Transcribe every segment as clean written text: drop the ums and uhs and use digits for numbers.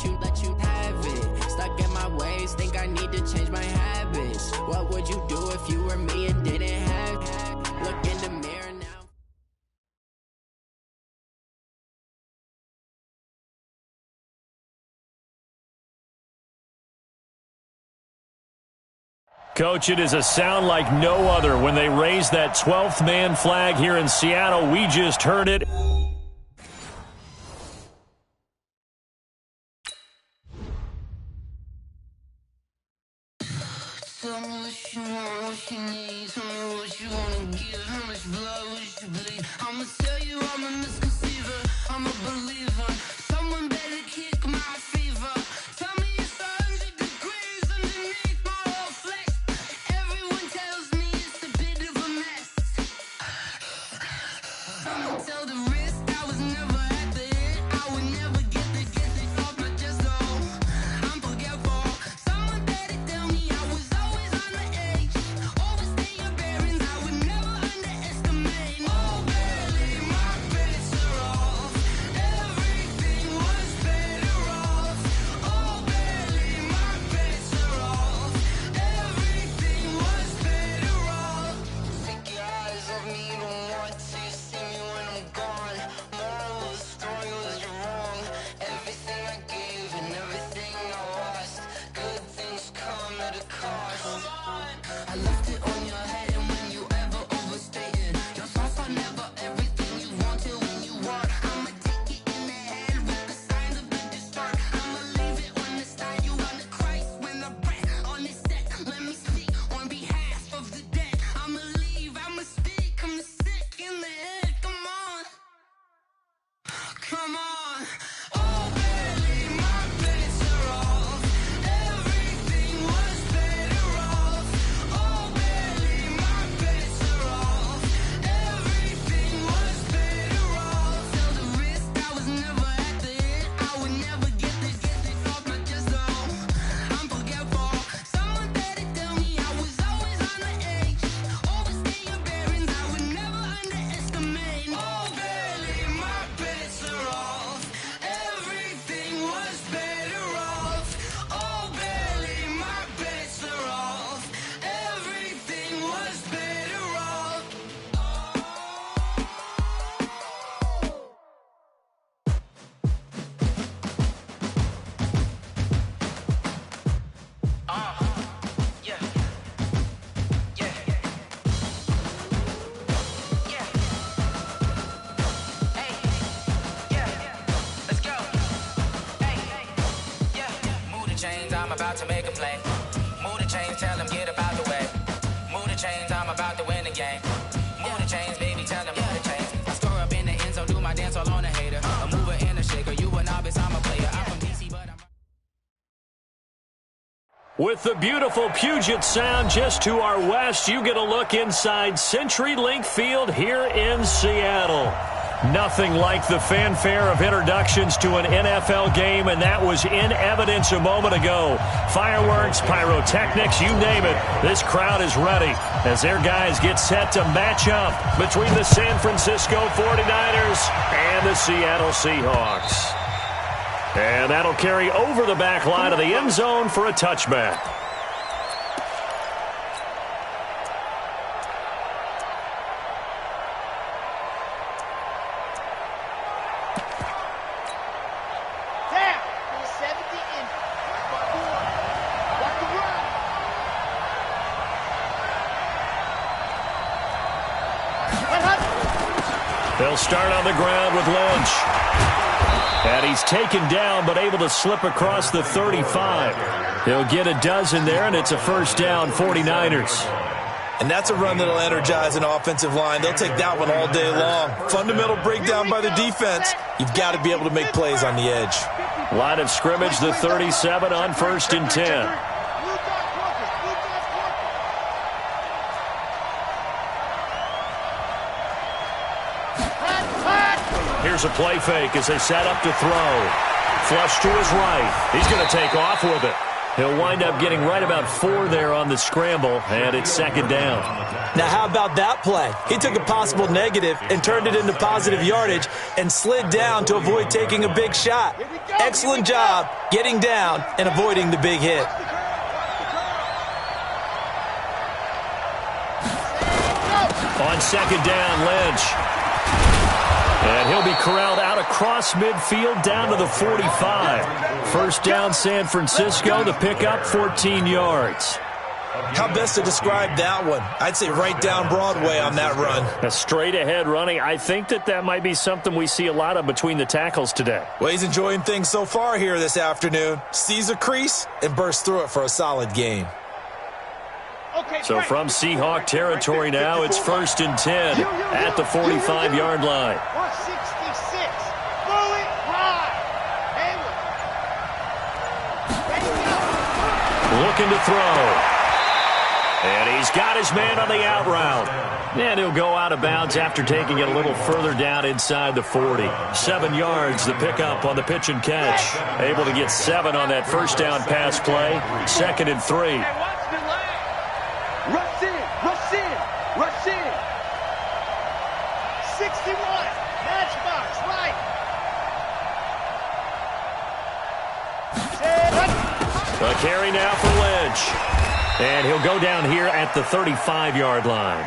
let you have it. Stuck in my ways, think I need to change my habits. What would you do if you were me and didn't have it? Look in the mirror now. Coach, it is a sound like no other when they raise that 12th man flag here in Seattle. We just heard it. Tell me what you want, what you need. Tell me what you wanna give. How much blood would you bleed? I'ma tell you I'm a misconceiver. I'm a believer. Someone better kick my fever. Tell me it's 100 degrees underneath my whole flesh. Everyone tells me it's a bit of a mess. Someone tell the wrist I was never at the hit. I would never get the off my chest though. I'm forgetful. Someone better tell me I was always on the edge. Overstay your bearings, I would never underestimate. Oh, barely, my bets are off. Everything was better off. Oh, barely, my bets are off. Everything was better off. Take your eyes off me, you don't want to see me when I'm gone. Moral of the story was you're wrong. Everything I gave and everything I lost. Good things come at a cost. I left it on your head, and when you ever overstay it, your thoughts are never everything you wanted when you want. I'ma take it in the head with the signs of the distort. I'ma leave it on the side. You on the Christ when I breath on this set. Let me speak on behalf of the dead. I'ma leave, I'ma speak. I'm the sick in the head. Come on, come on. Oh, barely, my bets are off. Everything was better off. Oh, barely, my bets are off. Everything was better off. Tell the wrist I was never at the hit. I would never get this off my chest though. I'm forgetful. Someone better tell me I was always on the edge. Overstay your bearings, I would never underestimate. Oh, barely, my bets are off. Everything was better off. Oh, barely, my bets are off. Everything was better off. Yeah. Yeah. Yeah. Hey. Yeah. Let's go. Hey. Yeah. Move the chains, I'm about to make a play. Move the chains, tell them get about the way. Move the chains, I'm about to win the game. Move the chains, baby, tell them move the chains. I score up in the end zone, do my dance all on a hater. A mover and a shaker, you a novice, I'm a player. I'm from DC, but I'm... With the beautiful Puget Sound just to our west, you get a look inside CenturyLink Field here in Seattle. Nothing like the fanfare of introductions to an NFL game, and that was in evidence a moment ago. Fireworks, pyrotechnics, you name it. This crowd is ready as their guys get set to match up between the San Francisco 49ers and the Seattle Seahawks. And that'll carry over the back line of the end zone for a touchback. They'll start on the ground with Lynch. And he's taken down but able to slip across the 35. He'll get a dozen there, and it's a first down, 49ers. And that's a run that'll energize an offensive line. They'll take that one all day long. Fundamental breakdown by the defense. You've got to be able to make plays on the edge. Line of scrimmage, the 37 on 1st and 10. Here's a play fake as they set up to throw. Flush to his right. He's going to take off with it. He'll wind up getting right about 4 there on the scramble, and it's second down. Now, how about that play? He took a possible negative and turned it into positive yardage and slid down to avoid taking a big shot. Excellent job getting down and avoiding the big hit. On second down, Lynch. And he'll be corralled out across midfield down to the 45. First down, San Francisco. The pickup, 14 yards. How best to describe that one? I'd say right down Broadway on that run. A straight-ahead running. I think that might be something we see a lot of between the tackles today. Well, he's enjoying things so far here this afternoon. Sees a crease and bursts through it for a solid game. So from Seahawk territory now, it's 1st and 10 at the 45-yard line. 166. Fully right. Looking to throw. And he's got his man on the out route. And he'll go out of bounds after taking it a little further down inside the 40. 7 yards, the pickup on the pitch and catch. Able to get 7 on that first down pass play. 2nd and 3. Rush in. Rush in. Rush in. 61. Matchbox. Right. A carry now for Lynch. And he'll go down here at the 35-yard line.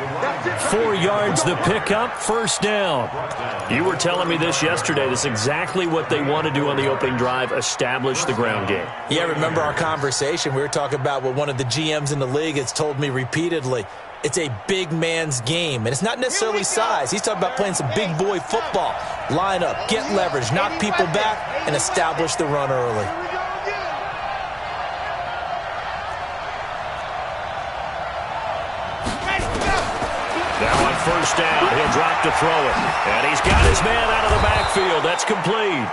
4 yards the pickup, first down. You were telling me this yesterday. This is exactly what they want to do on the opening drive, establish the ground game. Yeah, remember our conversation? We were talking about what one of the GMs in the league has told me repeatedly. It's a big man's game, and it's not necessarily size. He's talking about playing some big boy football. Line up, get leverage, knock people back, and establish the run early. Now on first down, he'll drop to throw it. And he's got his man out of the backfield. That's complete.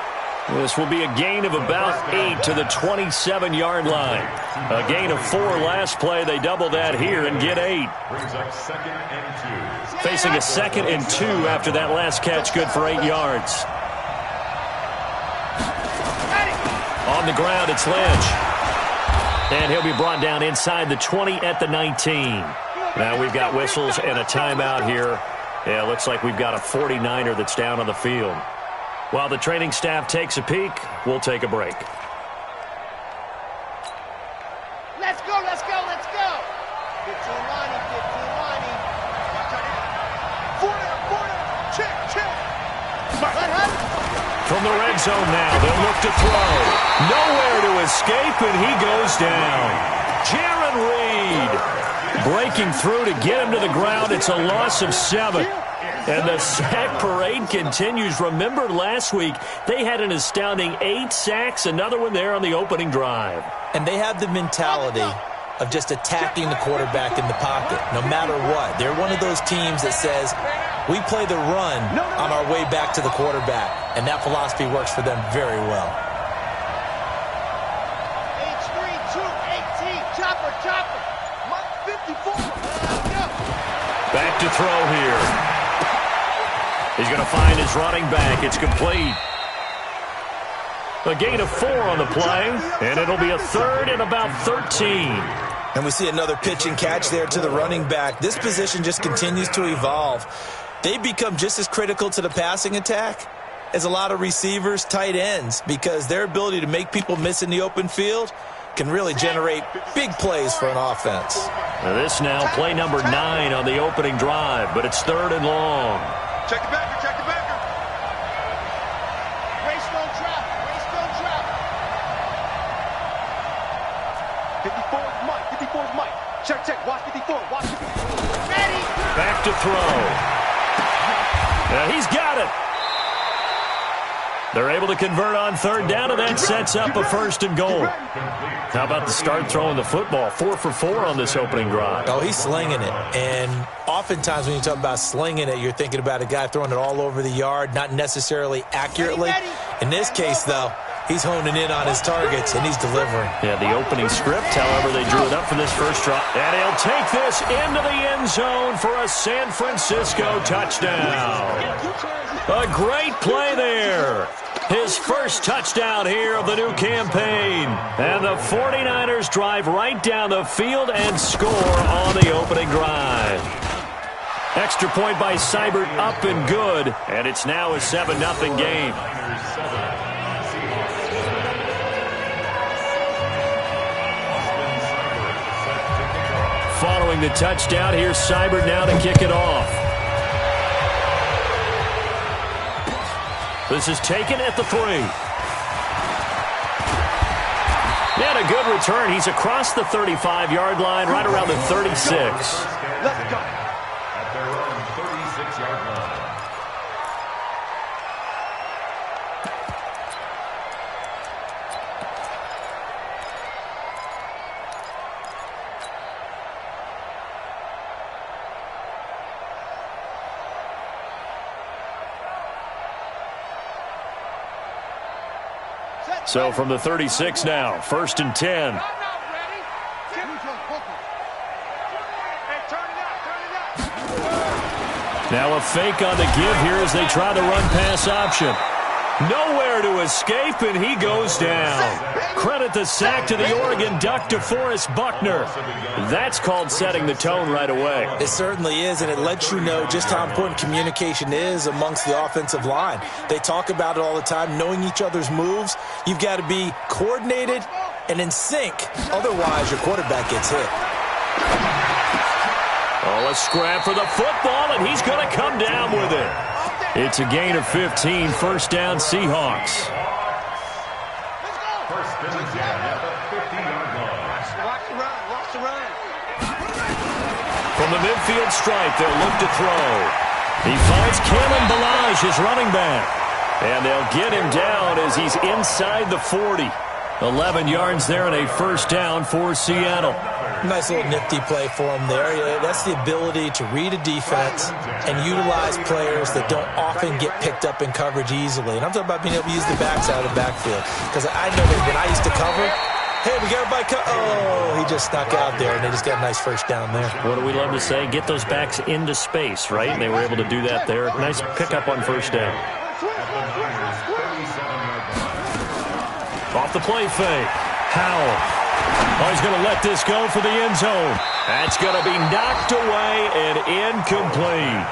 This will be a gain of about 8 to the 27-yard line. A gain of 4 last play. They double that here and get 8. Facing a 2nd and 2 after that last catch, good for 8 yards. On the ground, it's Lynch. And he'll be brought down inside the 20 at the 19. Now we've got whistles and a timeout here. Yeah, looks like we've got a 49er that's down on the field. While the training staff takes a peek, we'll take a break. Let's go, let's go, let's go. 15 lining, 15 lining. Corner, check. From the red zone now, they'll look to throw. Nowhere to escape, and he goes down. Jaron Reed breaking through to get him to the ground. It's a loss of 7. And the sack parade continues. Remember last week, they had an astounding 8 sacks, another one there on the opening drive. And they have the mentality of just attacking the quarterback in the pocket, no matter what. They're one of those teams that says, we play the run on our way back to the quarterback. And that philosophy works for them very well. H3, 218, chopper. Mark 54. Back to throw here. He's going to find his running back. It's complete. A gain of 4 on the play, and it'll be a 3rd and about 13. And we see another pitch and catch there to the running back. This position just continues to evolve. They become just as critical to the passing attack as a lot of receivers, tight ends, because their ability to make people miss in the open field can really generate big plays for an offense. Now this now play number 9 on the opening drive, but it's 3rd and long. Check the backer. Greystone trap. 54 is Mike. Check. Watch 54. Ready. Back to throw. Now he's got it. They're able to convert on 3rd down, and that sets up a 1st and goal. How about the start throwing the football? 4 for 4 on this opening drive. Oh, he's slinging it. And oftentimes when you talk about slinging it, you're thinking about a guy throwing it all over the yard, not necessarily accurately. In this case, though, he's honing in on his targets, and he's delivering. Yeah, the opening script, however, they drew it up for this first drive. And he'll take this into the end zone for a San Francisco touchdown. A great play there. His first touchdown here of the new campaign. And the 49ers drive right down the field and score on the opening drive. Extra point by Seibert, up and good. And it's now a 7-0 game. Following the touchdown, here's Seibert now to kick it off. This is taken at the 3. And a good return. He's across the 35-yard line, right around the 36. Let's go. At their own 36-yard line. So from the 36 now, 1st and 10. Now a fake on the give here as they try the run-pass option. Nowhere to escape, and he goes down. Credit the sack to the Oregon Duck, DeForest Buckner. That's called setting the tone right away. It certainly is, and it lets you know just how important communication is amongst the offensive line. They talk about it all the time, knowing each other's moves. You've got to be coordinated and in sync. Otherwise, your quarterback gets hit. Oh, a scrap for the football, and he's going to come down with it. It's a gain of 15, 1st down Seahawks. First and 10 at the 50-yard line. Watch the run. From the midfield stripe, they'll look to throw. He finds Kalen Ballage, his running back. And they'll get him down as he's inside the 40. 11 yards there and a 1st down for Seattle. Nice little nifty play for him there. Yeah, that's the ability to read a defense and utilize players that don't often get picked up in coverage easily. And I'm talking about being able to use the backs out of the backfield. Because I know that when I used to cover, hey, we got everybody oh, he just snuck out there, and they just got a nice 1st down there. What do we love to say? Get those backs into space, right? And they were able to do that there. Nice pickup on 1st down. Off the play fake. Howell. Oh, he's going to let this go for the end zone. That's going to be knocked away and incomplete.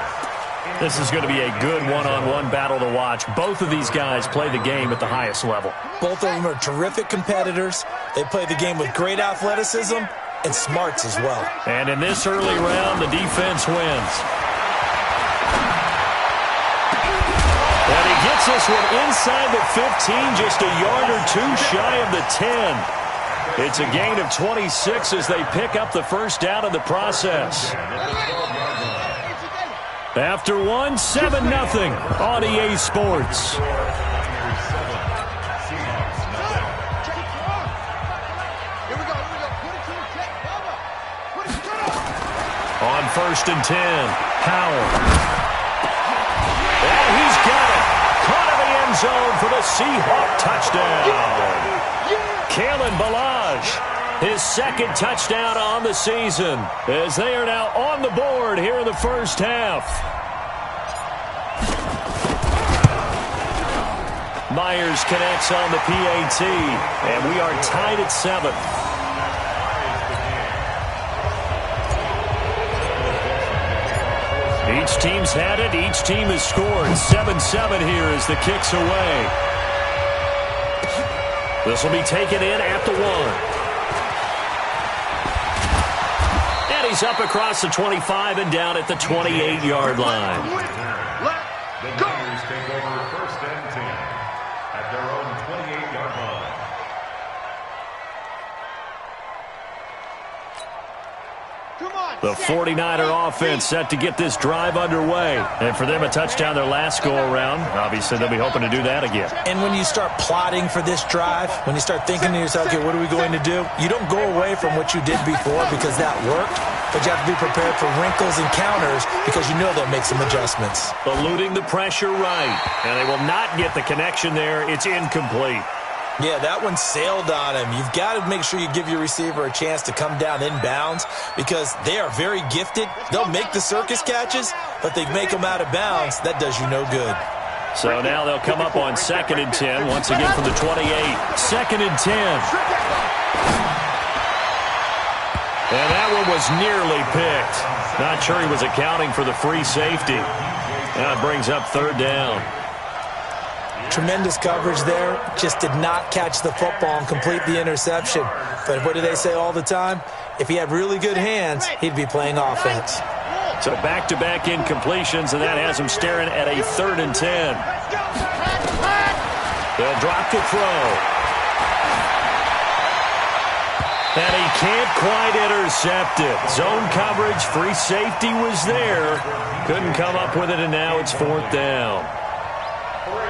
This is going to be a good one-on-one battle to watch. Both of these guys play the game at the highest level. Both of them are terrific competitors. They play the game with great athleticism and smarts as well. And in this early round, the defense wins. And he gets this one inside the 15, just a yard or two shy of the 10. It's a gain of 26 as they pick up the 1st down in the process. After one, 7-0 on EA Sports. On 1st and 10, Howell. And he's got it. Caught in the end zone for the Seahawk touchdown. Kalen Ballage, his 2nd touchdown on the season, as they are now on the board here in the 1st half. Myers connects on the PAT, and we are tied at 7. Each team's had it. Each team has scored. 7-7 here as the kick's away. This will be taken in at the 1. And he's up across the 25 and down at the 28-yard line. The Niners take over 1st and 10 at their own 28-yard line. The 49er offense set to get this drive underway. And for them, a touchdown their last go-around. Obviously, they'll be hoping to do that again. And when you start plotting for this drive, when you start thinking to yourself, okay, what are we going to do? You don't go away from what you did before because that worked, but you have to be prepared for wrinkles and counters because you know they'll make some adjustments. Eluding the pressure right. And they will not get the connection there. It's incomplete. Yeah, that one sailed on him. You've got to make sure you give your receiver a chance to come down inbounds because they are very gifted. They'll make the circus catches, but they make them out of bounds. That does you no good. So now they'll come up on 2nd and 10, once again from the 28. 2nd and 10. And that one was nearly picked. Not sure he was accounting for the free safety. Now it brings up 3rd down. Tremendous coverage there. Just did not catch the football and complete the interception. But what do they say all the time? If he had really good hands, he'd be playing offense. So back-to-back incompletions, and that has him staring at a 3rd and 10. They'll drop to throw. And he can't quite intercept it. Zone coverage, free safety was there. Couldn't come up with it, and now it's 4th down.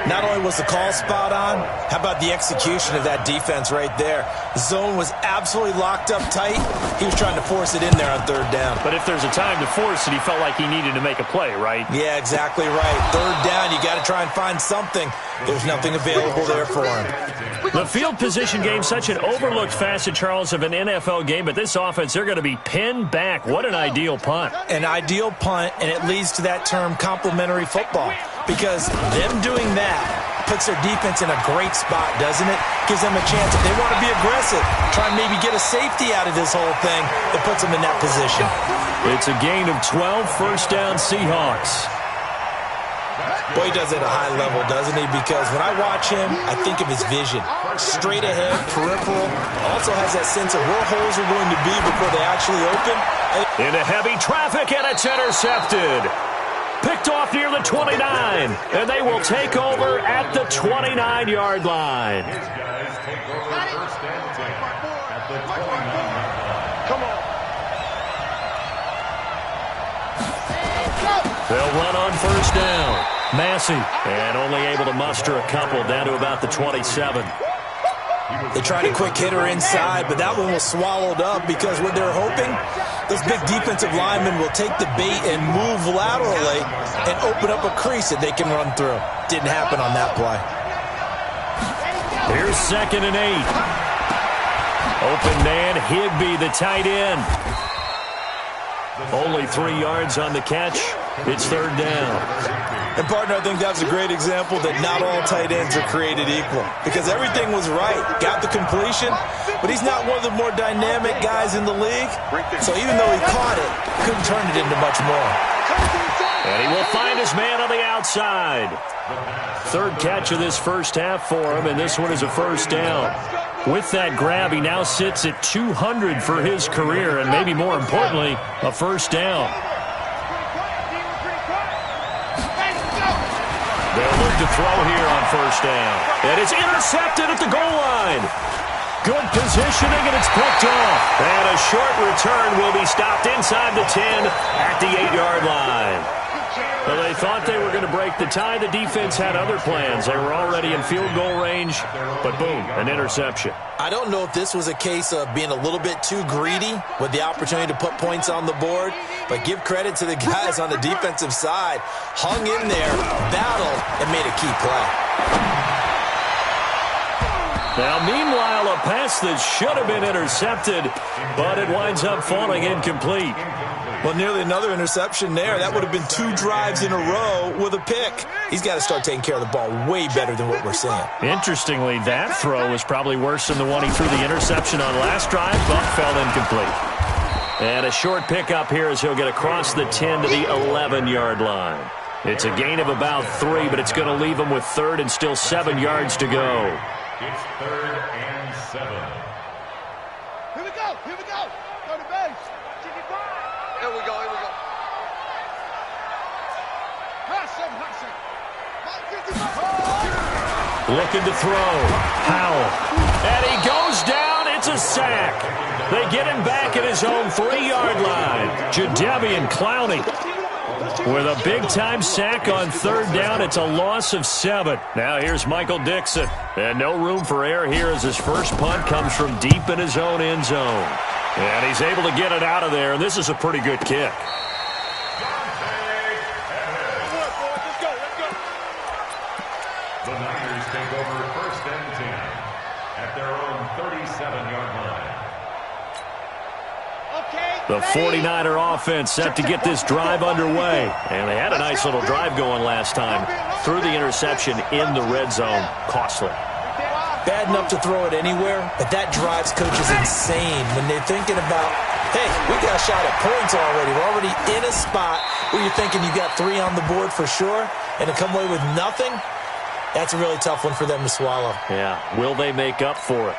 Not only was the call spot on, how about the execution of that defense right there? The zone was absolutely locked up tight. He was trying to force it in there on 3rd down. But if there's a time to force it, he felt like he needed to make a play, right? Yeah, exactly right. 3rd down, you got to try and find something. There's nothing available there for him. The field position game, such an overlooked facet, Charles, of an NFL game, but this offense, they're going to be pinned back. What an ideal punt. An ideal punt, and it leads to that term complementary football, because them doing that puts their defense in a great spot, doesn't it? Gives them a chance. If they want to be aggressive, try and maybe get a safety out of this whole thing, it puts them in that position. It's a gain of 12, 1st down Seahawks. Boy, he does it at a high level, doesn't he? Because when I watch him, I think of his vision. Straight ahead, peripheral. Also has that sense of where holes are going to be before they actually open. Into heavy traffic, and it's intercepted. Picked off near the 29, and they will take over at the 29-yard line. His guys take over 1st and 10 at the 29-yard line. Come on. They'll run on 1st down. Massey, and only able to muster a couple down to about the 27. They tried a quick hitter inside, but that one was swallowed up because what they're hoping, those big defensive linemen will take the bait and move laterally and open up a crease that they can run through. Didn't happen on that play. Here's 2nd and 8. Open man, Higbee, the tight end. Only 3 yards on the catch. It's 3rd down. And, partner, I think that was a great example that not all tight ends are created equal, because everything was right. Got the completion, but he's not one of the more dynamic guys in the league. So even though he caught it, couldn't turn it into much more. And he will find his man on the outside. 3rd catch of this 1st half for him, and this one is a 1st down. With that grab, he now sits at 200 for his career, and maybe more importantly, a 1st down. They'll look to throw here on 1st down. And it's intercepted at the goal line. Good positioning, and it's picked off. And a short return will be stopped inside the 10 at the 8-yard line. Well, they thought they were going to break the tie. The defense had other plans. They were already in field goal range, but boom, an interception. I don't know if this was a case of being a little bit too greedy with the opportunity to put points on the board, but give credit to the guys on the defensive side. Hung in there, battled, and made a key play. Now, meanwhile, a pass that should have been intercepted, but it winds up falling incomplete. Well, nearly another interception there. That would have been 2 drives in a row with a pick. He's got to start taking care of the ball way better than what we're seeing. Interestingly, that throw was probably worse than the one he threw the interception on last drive, but fell incomplete. And a short pickup here as he'll get across the 10 to the 11-yard line. It's a gain of about 3, but it's going to leave him with 3rd and still 7 yards to go. It's 3rd and 7. Here we go. Here we go. Go to base. Here we go. Here we go. Looking to throw. Howell. And he goes down. It's a sack. They get him back at his own 3-yard line. Jadeveon Clowney with a big-time sack on 3rd down. It's a loss of 7. Now here's Michael Dixon. And no room for error here as his first punt comes from deep in his own end zone. And he's able to get it out of there, and this is a pretty good kick. The Niners take over 1st and 10 at their own 37-yard line. The 49er offense set to get this drive underway. And they had a nice little drive going last time. threw the interception in the red zone. Costly. Bad enough to throw it anywhere, but that drives coaches insane when they're thinking about, hey, we got a shot at points already. We're already in a spot where you're thinking you got 3 on the board for sure, and to come away with nothing, that's a really tough one for them to swallow. Yeah, will they make up for it?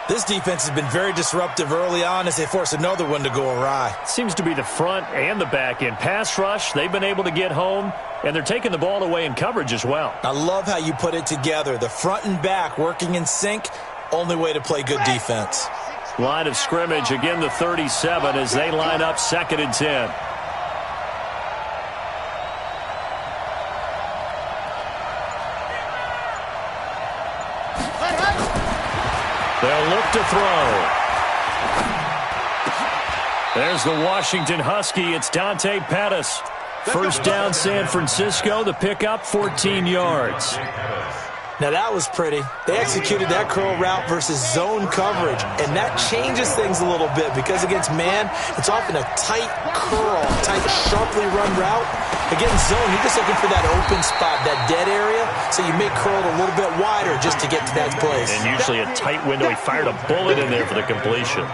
This defense has been very disruptive early on as they force another one to go awry. Seems to be the front and the back end. Pass rush, they've been able to get home, and they're taking the ball away in coverage as well. I love how you put it together. The front and back working in sync, only way to play good defense. Line of scrimmage, again the 37 as they line up 2nd and 10. They'll look to throw. There's the Washington Husky. It's Dante Pettis. First down, San Francisco. The pickup, 14 yards. Now that was pretty. They executed that curl route versus zone coverage, and that changes things a little bit because against man, it's often a tight curl, tight, sharply run route. Against zone, you're just looking for that open spot, that dead area, so you make curl a little bit wider just to get to that place. And usually a tight window. He fired a bullet in there for the completion.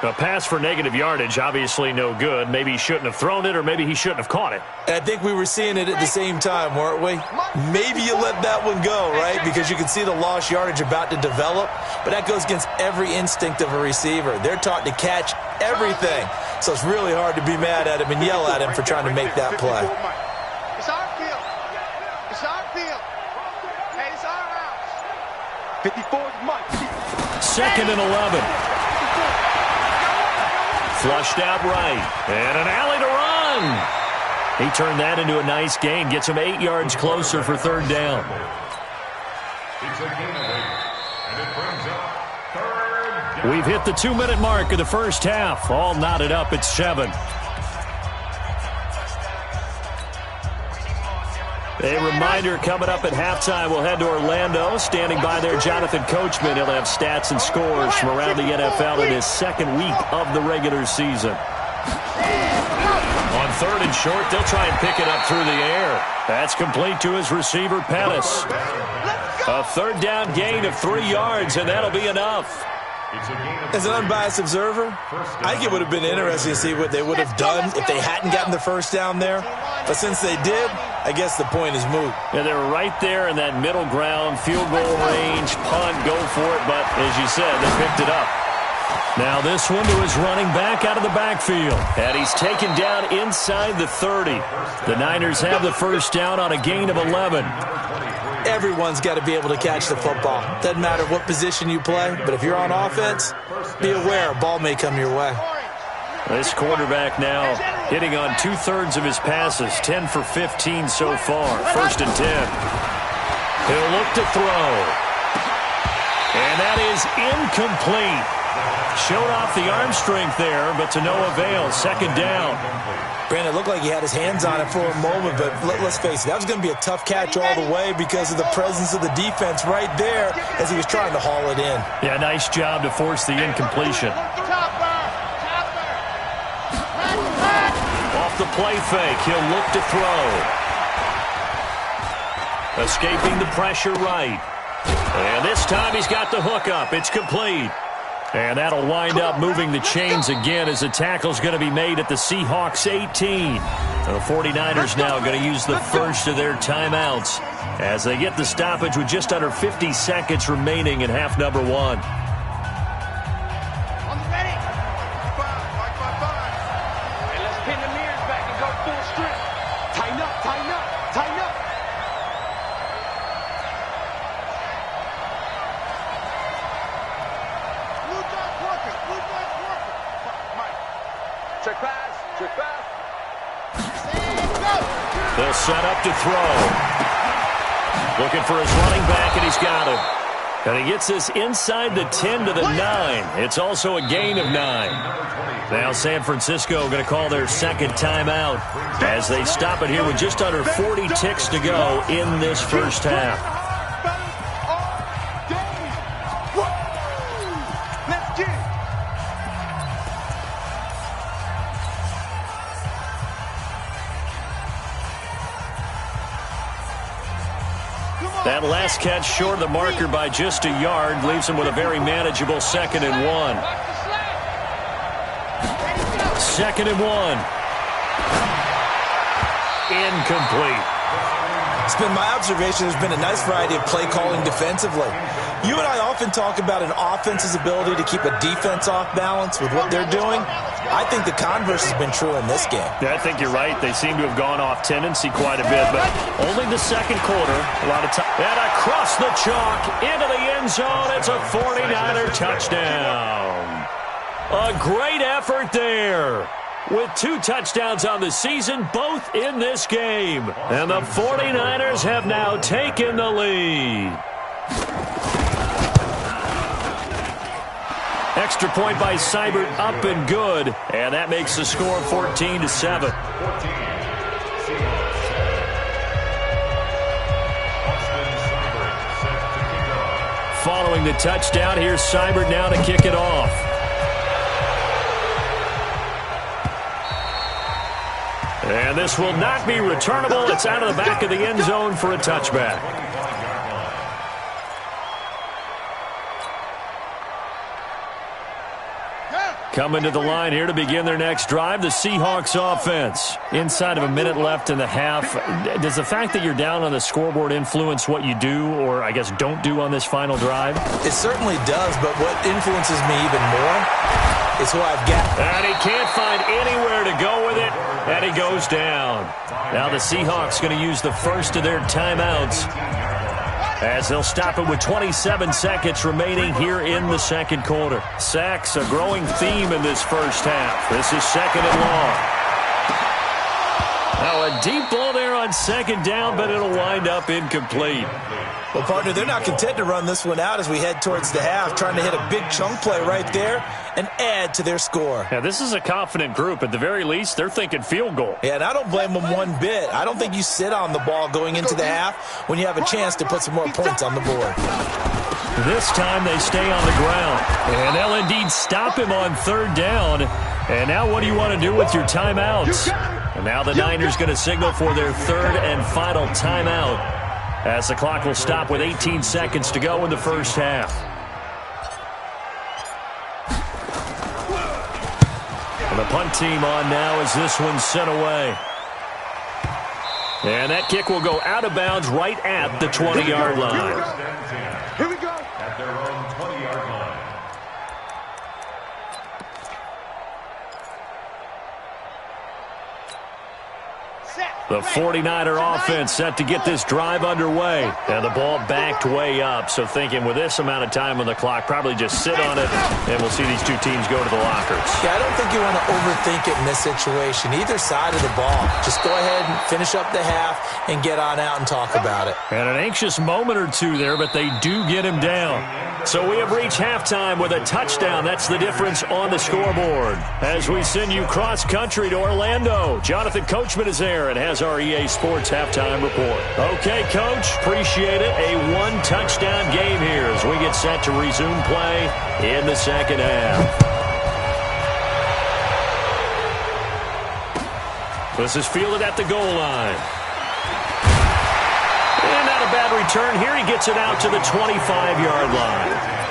A pass for negative yardage, obviously no good. Maybe he shouldn't have thrown it, or maybe he shouldn't have caught it. And I think we were seeing it at the same time, weren't we? Maybe you let that one go, right? Because you can see the lost yardage about to develop, but that goes against every instinct of a receiver. They're taught to catch everything, so it's really hard to be mad at him and yell at him for trying to make that play. It's our field. It's our field. Hey, it's our house. 54 is Mike. 2nd and 11. Flushed out right. And an alley to run. He turned that into a nice gain. Gets him 8 yards closer for 3rd down. It's a gain of 8. And it brings up 3rd down. We've hit the 2-minute mark of the first half. All knotted up at 7. A reminder coming up at halftime. We'll head to Orlando. Standing by there, Jonathan Coachman. He'll have stats and scores from around the NFL in his 2nd week of the regular season. On 3rd and short, they'll try and pick it up through the air. That's complete to his receiver, Pettis. A 3rd down gain of 3 yards, and that'll be enough. As an unbiased observer, I think it would have been interesting to see what they would have done if they hadn't gotten the 1st down there. But since they did, I guess the point is moot. Yeah, they were right there in that middle ground, field goal range, punt, go for it. But as you said, they picked it up. Now this one to his running back out of the backfield. And he's taken down inside the 30. The Niners have the 1st down on a gain of 11. Everyone's got to be able to catch the football. Doesn't matter what position you play, but if you're on offense, be aware a ball may come your way. This quarterback now hitting on 2/3 of his passes, 10 for 15 so far. 1st and 10. He'll look to throw. And that is incomplete. Showed off the arm strength there, but to no avail. 2nd down. Brandon, it looked like he had his hands on it for a moment, but let's face it, that was going to be a tough catch all the way because of the presence of the defense right there as he was trying to haul it in. Yeah, nice job to force the incompletion. Off the play fake, he'll look to throw. Escaping the pressure right. And this time he's got the hook up. It's complete. And that'll wind up moving the chains again as the tackle's going to be made at the Seahawks 18. The 49ers now going to use the first of their timeouts as they get the stoppage with just under 50 seconds remaining in half number 1. They'll set up to throw. Looking for his running back, and he's got him. And he gets this inside the 10 to the 9. It's also a gain of 9. Now San Francisco going to call their 2nd timeout as they stop it here with just under 40 ticks to go in this first half. That last catch short of the marker by just a yard leaves him with a very manageable 2nd and 1. 2nd and 1. Incomplete. It's been my observation there's been a nice variety of play calling defensively. You and I often talk about an offense's ability to keep a defense off balance with what they're doing. I think the converse has been true in this game. Yeah, I think you're right. They seem to have gone off tendency quite a bit, but only the second quarter. A lot of time. And across the chalk into the end zone. It's a 49er touchdown. A great effort there. With 2 touchdowns on the season, both in this game. And the 49ers have now taken the lead. Extra point by Seibert, up and good. And that makes the score 14-7. Following the touchdown, here's Seibert now to kick it off. And this will not be returnable. It's out of the back of the end zone for a touchback. Coming to the line here to begin their next drive, the Seahawks offense. Inside of a minute left in the half. Does the fact that you're down on the scoreboard influence what you do, or I guess don't do on this final drive? It certainly does, but what influences me even more is who I've got. And he can't find anywhere to go with it, and he goes down. Now the Seahawks going to use the first of their timeouts as they'll stop it with 27 seconds remaining here in the second quarter. Sacks, a growing theme in this first half. This is 2nd and long. Now a deep ball there on 2nd down, but it'll wind up incomplete. Well, partner, they're not content to run this one out as we head towards the half, trying to hit a big chunk play right there and add to their score. Yeah, this is a confident group. At the very least, they're thinking field goal. Yeah, and I don't blame them one bit. I don't think you sit on the ball going into the half when you have a chance to put some more points on the board. This time they stay on the ground. And they'll indeed stop him on 3rd down. And now what do you want to do with your timeouts? And now the Niners going to signal for their 3rd and final timeout, as the clock will stop with 18 seconds to go in the first half. And the punt team on now as this one's sent away. And that kick will go out of bounds right at the 20-yard line. Here we go. At their own 20-yard line. The 49er offense set to get this drive underway. And the ball backed way up, so thinking with this amount of time on the clock, probably just sit on it, and we'll see these two teams go to the lockers. Yeah, I don't think you want to overthink it in this situation. Either side of the ball. Just go ahead and finish up the half and get on out and talk about it. And an anxious moment or two there, but they do get him down. So we have reached halftime with a touchdown. That's the difference on the scoreboard. As we send you cross-country to Orlando, Jonathan Coachman is there and has our EA Sports halftime report. Okay, Coach, appreciate it. A one-touchdown game here as we get set to resume play in the second half. This is fielded at the goal line. And not a bad return here. He gets it out to the 25-yard line.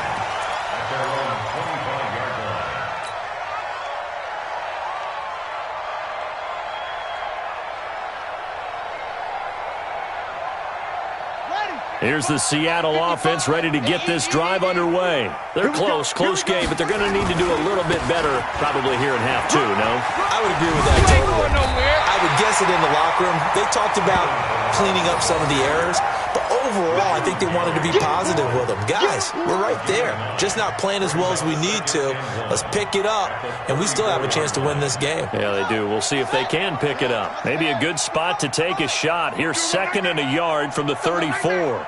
Here's the Seattle offense ready to get this drive underway. They're close game, but they're going to need to do a little bit better probably here in half two, no? I would agree with that totally. I would guess it in the locker room. They talked about cleaning up some of the errors, but overall, I think they wanted to be positive with them. Guys, we're right there. Just not playing as well as we need to. Let's pick it up, and we still have a chance to win this game. Yeah, they do. We'll see if they can pick it up. Maybe a good spot to take a shot. Here's 2nd and a yard from the 34.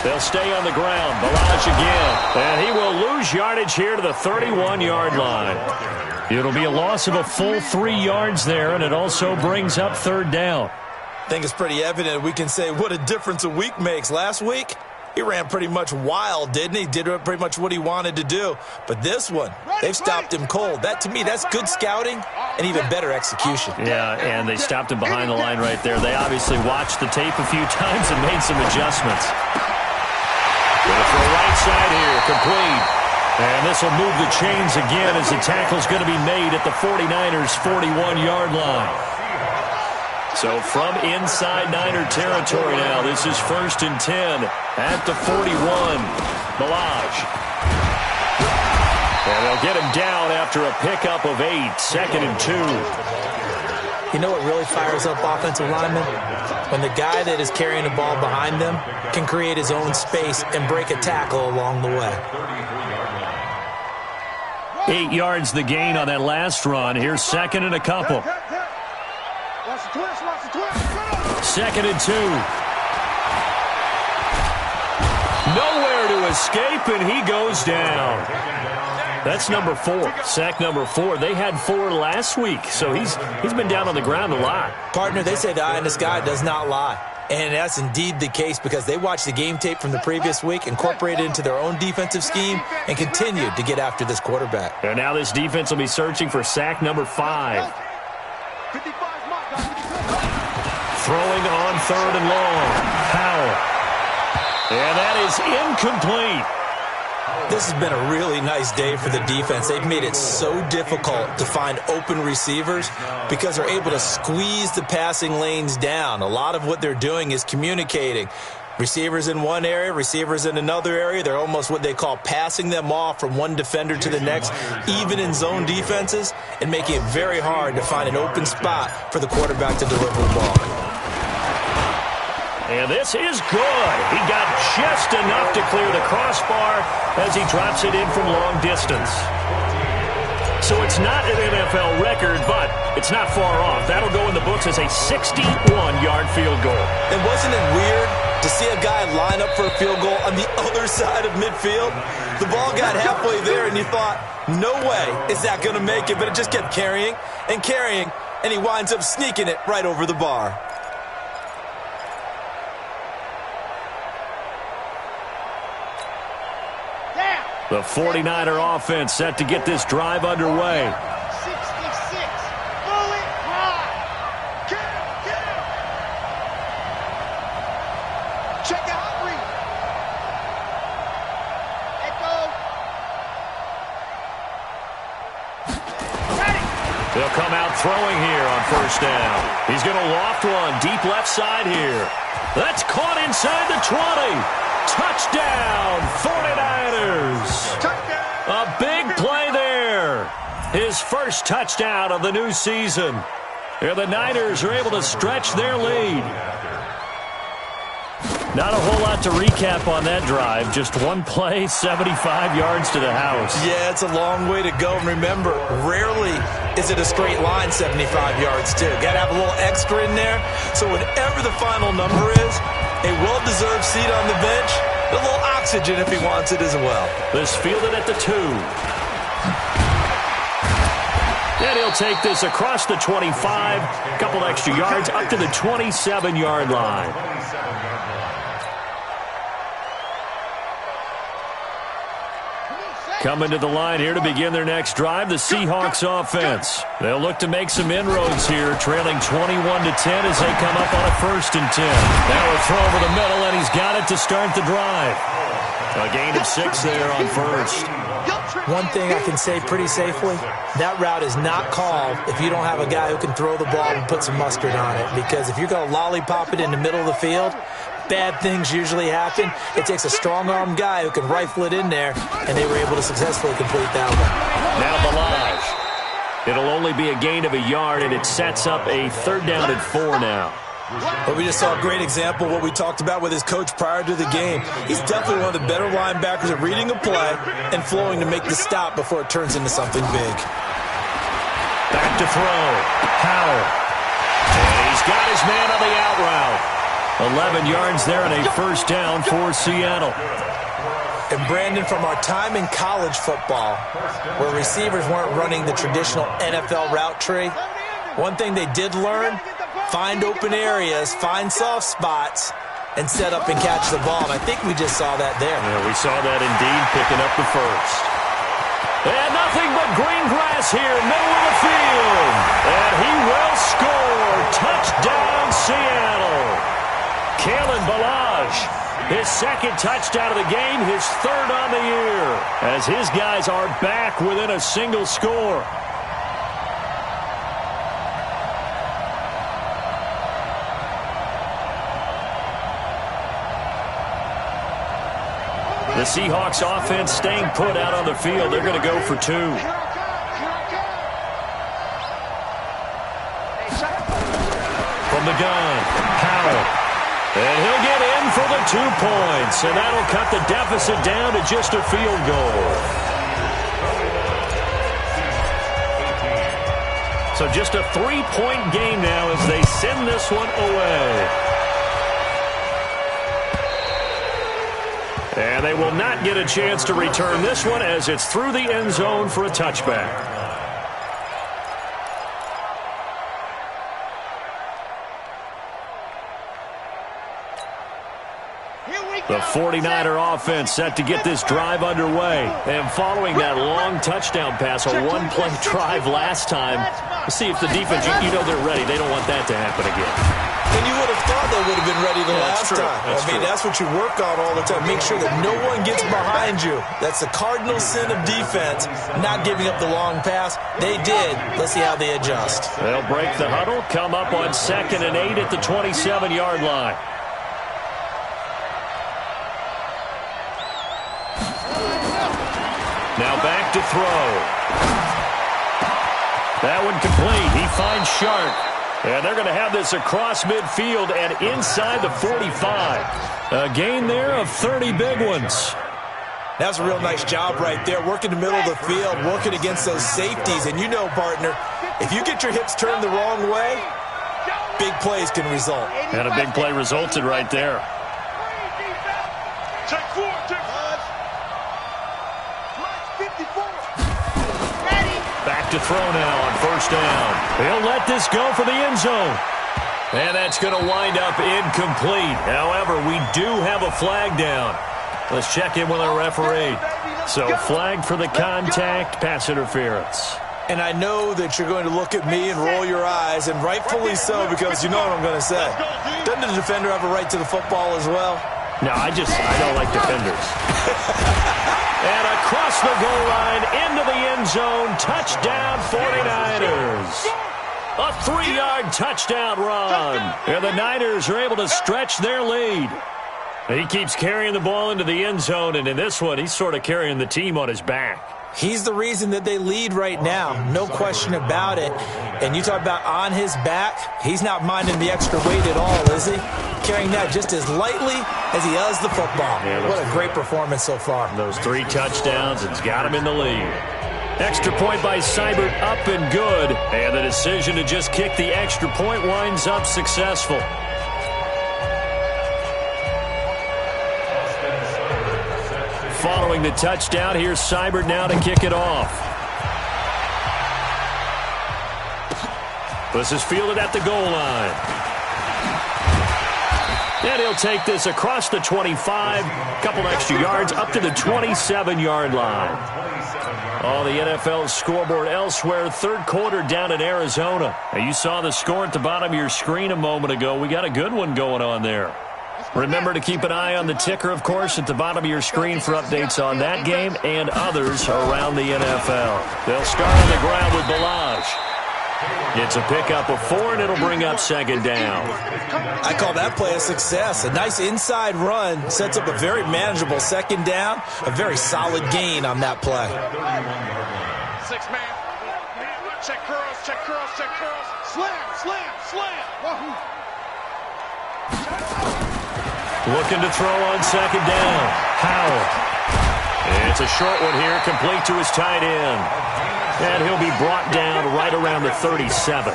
They'll stay on the ground. Balaj again. And he will lose yardage here to the 31-yard line. It'll be a loss of a full 3 yards there, and it also brings up 3rd down. I think it's pretty evident we can say what a difference a week makes. Last week, he ran pretty much wild, didn't he? Did pretty much what he wanted to do. But this one, they've stopped him cold. That, to me, that's good scouting and even better execution. Yeah, and they stopped him behind the line right there. They obviously watched the tape a few times and made some adjustments. Going for the right side here, complete. And this will move the chains again as the tackle's going to be made at the 49ers' 41-yard line. So from inside Niner territory now, this is 1st and 10 at the 41. Milage. And they'll get him down after a pickup of 8, 2nd and 2. You know what really fires up offensive linemen? When the guy that is carrying the ball behind them can create his own space and break a tackle along the way. 8 yards the gain on that last run. Here's 2nd and a couple. 2nd and 2. Nowhere to escape, and he goes down. That's number 4, sack number 4. They had 4 last week, so he's been down on the ground a lot. Partner, they say the eye in the sky does not lie. And that's indeed the case because they watched the game tape from the previous week, incorporated it into their own defensive scheme, and continued to get after this quarterback. And now this defense will be searching for sack number 5. Throwing on 3rd and long. Powell. And that is incomplete. This has been a really nice day for the defense. They've made it so difficult to find open receivers because they're able to squeeze the passing lanes down. A lot of what they're doing is communicating. Receivers in one area, receivers in another area. They're almost what they call passing them off from one defender to the next, even in zone defenses, and making it very hard to find an open spot for the quarterback to deliver the ball. And this is good. He got just enough to clear the crossbar as he drops it in from long distance. So it's not an NFL record, but it's not far off. That'll go in the books as a 61-yard field goal. And wasn't it weird to see a guy line up for a field goal on the other side of midfield? The ball got halfway there, and you thought, no way is that going to make it, but it just kept carrying, and he winds up sneaking it right over the bar. The 49er offense set to get this drive underway. 66. Bullet drive. Get him. Check out Reed. Echo. Ready. They'll come out throwing here on 1st down. He's going to loft one deep left side here. That's caught inside the 20. Touchdown, 49ers. Touchdown. A big play there. His first touchdown of the new season. And the Niners are able to stretch their lead. Not a whole lot to recap on that drive. Just one play, 75 yards to the house. Yeah, it's a long way to go. And remember, rarely is it a straight line 75 yards, too. Got to have a little extra in there. So whatever the final number is, a well-deserved seat on the bench, a little oxygen if he wants it as well. This fielded at the 2. And he'll take this across the 25, a couple extra yards up to the 27-yard line. Coming to the line here to begin their next drive, the Seahawks offense. They'll look to make some inroads here, trailing 21-10 as they come up on a 1st and 10. Now a throw over the middle, and he's got it to start the drive. A gain of 6 there on 1st. One thing I can say pretty safely, that route is not called if you don't have a guy who can throw the ball and put some mustard on it. Because if you're going to lollipop it in the middle of the field, bad things usually happen. It takes a strong-armed guy who can rifle it in there, and they were able to successfully complete that one. Now Balaj. It'll only be a gain of a yard, and it sets up a 3rd down and 4 now. But we just saw a great example of what we talked about with his coach prior to the game. He's definitely one of the better linebackers at reading a play and flowing to make the stop before it turns into something big. Back to throw. Powell. And he's got his man on the out route. 11 yards there and a 1st down for Seattle. And Brandon, from our time in college football, where receivers weren't running the traditional NFL route tree, one thing they did learn, find open areas, find soft spots, and set up and catch the ball. And I think we just saw that there. Yeah, we saw that indeed, picking up the first. And nothing but green grass here, middle of the field. And he will score. Touchdown, Seattle. Kalen Ballage, his second touchdown of the game, his third on the year, as his guys are back within a single score. The Seahawks offense staying put out on the field. They're going to go for 2. From the gun, Powell. And he'll get in for the 2 points. And that'll cut the deficit down to just a field goal. So just a 3-point game now as they send this one away. And they will not get a chance to return this one as it's through the end zone for a touchback. The 49er offense set to get this drive underway. And following that long touchdown pass, a one-play drive last time, let's see if the defense, you know they're ready. They don't want that to happen again. And you would have thought they would have been ready the last time. That's what you work on all the time. Make sure that no one gets behind you. That's the cardinal sin of defense, not giving up the long pass. They did. Let's see how they adjust. They'll break the huddle, come up on 2nd and 8 at the 27-yard line. Now back to throw. That one complete. He finds Shark. And they're going to have this across midfield and inside the 45. A gain there of 30 big ones. That's a real nice job right there. Working the middle of the field, working against those safeties. And you know, partner, if you get your hips turned the wrong way, big plays can result. And a big play resulted right there. Check 4, check 5. 54. Back to throw now on 1st down. He'll let this go for the end zone. And that's going to wind up incomplete. However, we do have a flag down. Let's check in with our referee. So flag for the contact, pass interference. And I know that you're going to look at me and roll your eyes, and rightfully so, because you know what I'm going to say. Doesn't the defender have a right to the football as well? No, I don't like defenders. And across the goal line, into the end zone, touchdown 49ers. A 3-yard touchdown run. And the Niners are able to stretch their lead. He keeps carrying the ball into the end zone, and in this one, he's sort of carrying the team on his back. He's the reason that they lead right now, no question about it. And you talk about on his back, he's not minding the extra weight at all, is he? Carrying that just as lightly as he does the football. Yeah, what a great performance so far. Those 3 touchdowns, it's got him in the lead. Extra point by Seibert, up and good. And the decision to just kick the extra point winds up successful. Following the touchdown, here's Seibert now to kick it off. This is fielded at the goal line. And he'll take this across the 25, couple extra yards, up to the 27-yard line. Oh, the NFL scoreboard elsewhere, 3rd quarter down in Arizona. Now, you saw the score at the bottom of your screen a moment ago. We got a good one going on there. Remember to keep an eye on the ticker, of course, at the bottom of your screen for updates on that game and others around the NFL. They'll start on the ground with Ballage. It's a pickup of 4, and it'll bring up 2nd down. I call that play a success. A nice inside run sets up a very manageable 2nd down. A very solid gain on that play. 6-man. Check curls, check curls, check curls. Slam, slam, slam. Wahoo. Looking to throw on 2nd down. Howell. It's a short one here, complete to his tight end. And he'll be brought down right around the 37.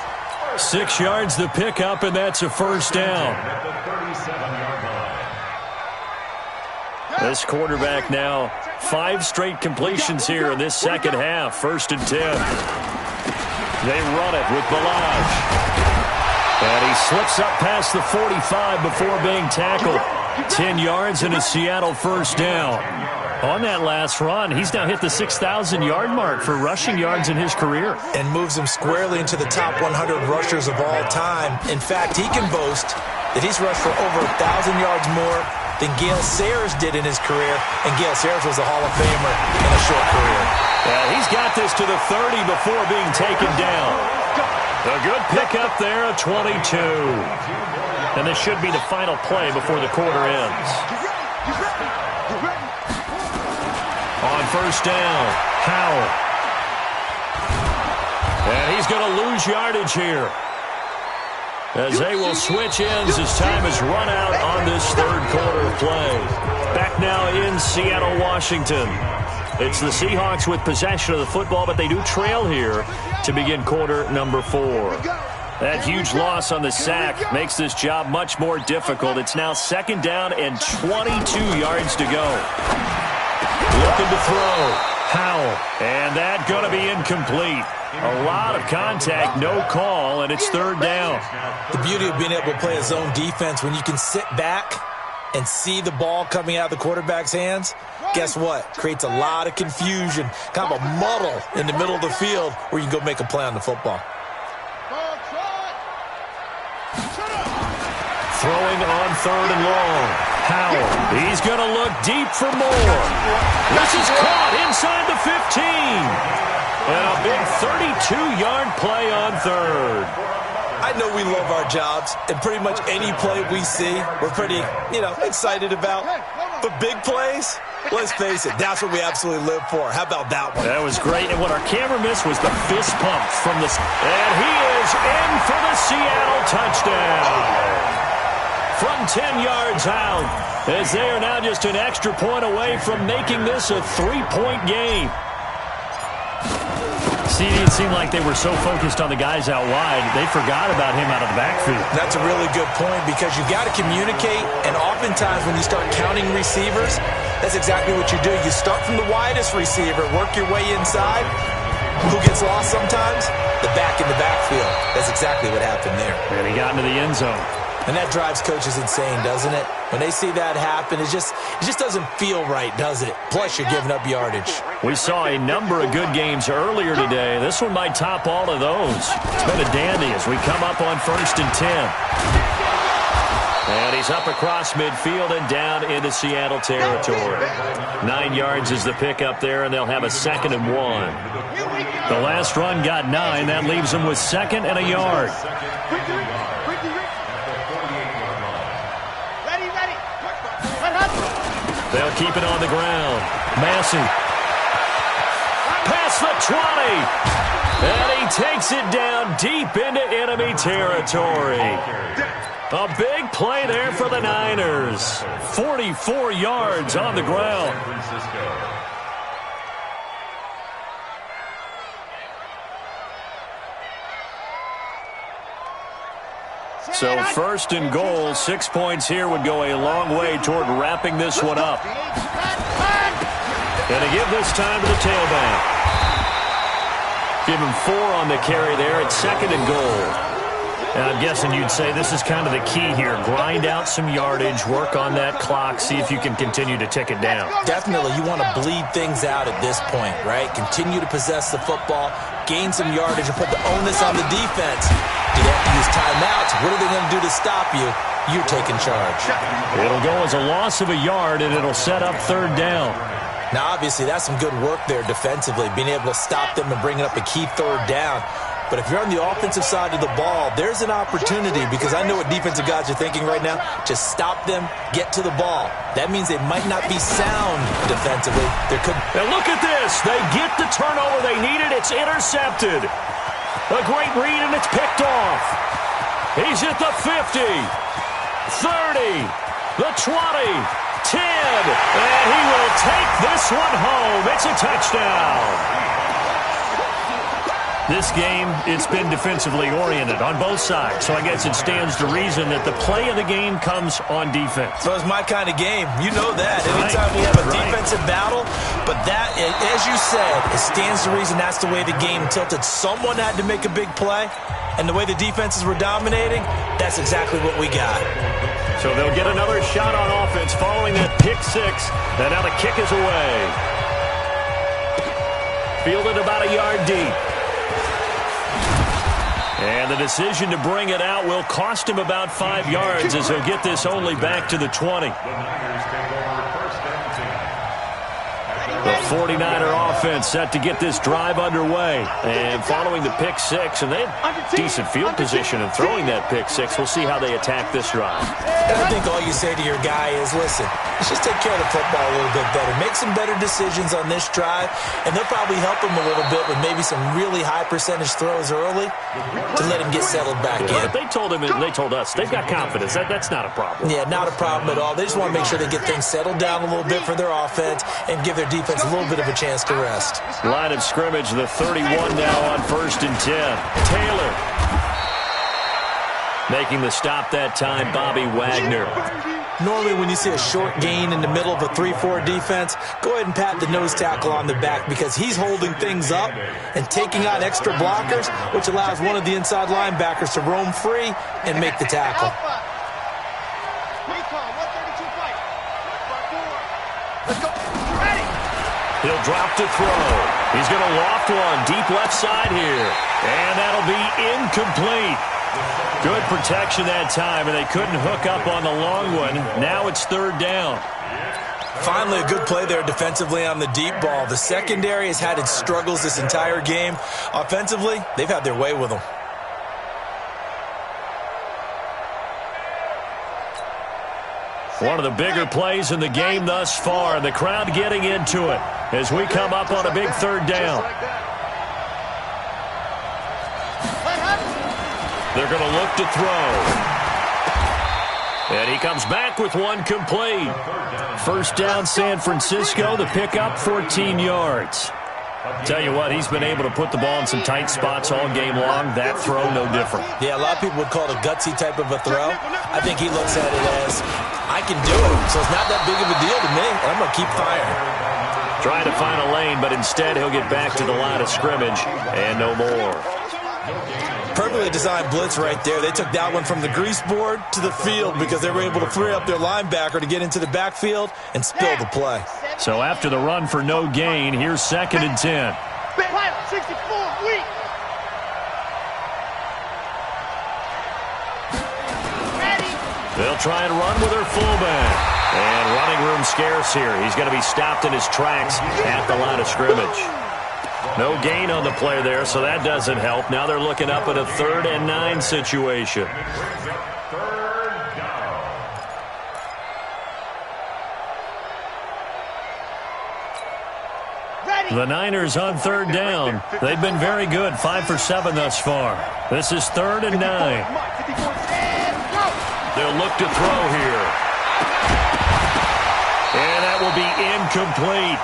6 yards the pickup, and that's a 1st down. This quarterback now 5 straight completions here in this 2nd half. 1st and 10. They run it with Ballage. And he slips up past the 45 before being tackled. 10 yards and a Seattle first down. On that last run, he's now hit the 6,000-yard mark for rushing yards in his career. And moves him squarely into the top 100 rushers of all time. In fact, he can boast that he's rushed for over 1,000 yards more than Gale Sayers did in his career. And Gale Sayers was a Hall of Famer in a short career. Yeah, he's got this to the 30 before being taken down. A good pickup there, a 22. And this should be the final play before the quarter ends. On first down, Howell. And he's going to lose yardage here, as they will switch ends as time has run out on this third quarter play. Back now in Seattle, Washington. It's the Seahawks with possession of the football, but they do trail here to begin quarter number 4. That huge loss on the sack makes this job much more difficult. It's now second down and 22 yards to go. Looking to throw. Howell. And that going to be incomplete. A lot of contact, no call, and it's third down. The beauty of being able to play a zone defense, when you can sit back and see the ball coming out of the quarterback's hands, guess what? Creates a lot of confusion, kind of a muddle in the middle of the field where you can go make a play on the football. Throwing on third and long. Howell. He's going to look deep for more. This is caught inside the 15. And a big 32-yard play on third. I know we love our jobs, and pretty much any play we see, we're pretty, excited about. But big plays, let's face it, that's what we absolutely live for. How about that one? That was great, and what our camera missed was the fist pump from the... And he is in for the Seattle touchdown. From 10 yards out, as they are now just an extra point away from making this a 3-point game. See, it seemed like they were so focused on the guys out wide, they forgot about him out of the backfield. That's a really good point, because you've got to communicate, and oftentimes when you start counting receivers, that's exactly what you do. You start from the widest receiver, work your way inside. Who gets lost sometimes? The back in the backfield. That's exactly what happened there. And he got into the end zone. And that drives coaches insane, doesn't it? When they see that happen, it just doesn't feel right, does it? Plus, you're giving up yardage. We saw a number of good games earlier today. This one might top all of those. It's been a dandy as we come up on first and 10. And he's up across midfield and down into Seattle territory. 9 yards is the pickup there, and they'll have a second and 1. The last run got 9. That leaves them with second and a yard. They'll keep it on the ground. Massey. Past the 20. And he takes it down deep into enemy territory. A big play there for the Niners. 44 yards on the ground. So first and goal, 6 points here would go a long way toward wrapping this one up. And to give this time to the tailback. Give him 4 on the carry there at second and goal. And I'm guessing you'd say this is kind of the key here. Grind out some yardage, work on that clock, see if you can continue to tick it down. Definitely. You want to bleed things out at this point, right? Continue to possess the football, gain some yardage, and put the onus on the defense. Do they have to use timeouts? What are they going to do to stop you? You're taking charge. It'll go as a loss of a yard, and it'll set up third down. Now, obviously, that's some good work there defensively, being able to stop them and bringing up a key third down. But if you're on the offensive side of the ball, there's an opportunity, because I know what defensive guys are thinking right now. Just stop them, get to the ball. That means they might not be sound defensively. Now look at this. They get the turnover they needed. It's intercepted. A great read, and it's picked off. He's at the 50, 30, the 20, 10, and he will take this one home. It's a touchdown. This game, it's been defensively oriented on both sides, so I guess it stands to reason that the play of the game comes on defense. So it's my kind of game. You know that. Anytime we have a defensive battle, but that, as you said, it stands to reason that's the way the game tilted. Someone had to make a big play, and the way the defenses were dominating, that's exactly what we got. So they'll get another shot on offense following that pick six, and now the kick is away. Fielded about a yard deep. And the decision to bring it out will cost him about 5 yards as he'll get this only back to the 20. The Niners take over first and 10. The 49er offense set to get this drive underway. And following the pick six, and they had decent field position in throwing that pick six. We'll see how they attack this drive. And I think all you say to your guy is, listen, let's just take care of the football a little bit better. Make some better decisions on this drive, and they'll probably help him a little bit with maybe some really high percentage throws early to let him get settled back in. But they told him, and they told us, they've got confidence. That's not a problem. Yeah, not a problem at all. They just want to make sure they get things settled down a little bit for their offense and give their defense a little bit of a chance to rest. Line of scrimmage, the 31 now on first and 10. Taylor making the stop that time, Bobby Wagner. Normally when you see a short gain in the middle of a 3-4 defense, go ahead and pat the nose tackle on the back because he's holding things up and taking out extra blockers, which allows one of the inside linebackers to roam free and make the tackle. He'll drop to throw. He's going to loft one deep left side here. And that'll be incomplete. Good protection that time, and they couldn't hook up on the long one. Now it's third down. Finally, a good play there defensively on the deep ball. The secondary has had its struggles this entire game. Offensively, they've had their way with them. One of the bigger plays in the game thus far, and the crowd getting into it as we come up on a big third down. They're going to look to throw. And he comes back with one complete. First down, San Francisco. The pickup, 14 yards. Tell you what, he's been able to put the ball in some tight spots all game long. That throw, no different. Yeah, a lot of people would call it a gutsy type of a throw. I think he looks at it as, I can do it, so it's not that big of a deal to me, and I'm going to keep firing. Trying to find a lane, but instead he'll get back to the line of scrimmage and no more. Perfectly designed blitz right there. They took that one from the grease board to the field because they were able to free up their linebacker to get into the backfield and spill the play. So after the run for no gain, here's second and 10. They'll try and run with their fullback. And running room scarce here. He's going to be stopped in his tracks at the line of scrimmage. No gain on the play there, so that doesn't help. Now they're looking up at a 3rd and 9 situation. The Niners on 3rd down. They've been very good, 5 for 7 thus far. This is 3rd and 9. They'll look to throw here. And that will be incomplete.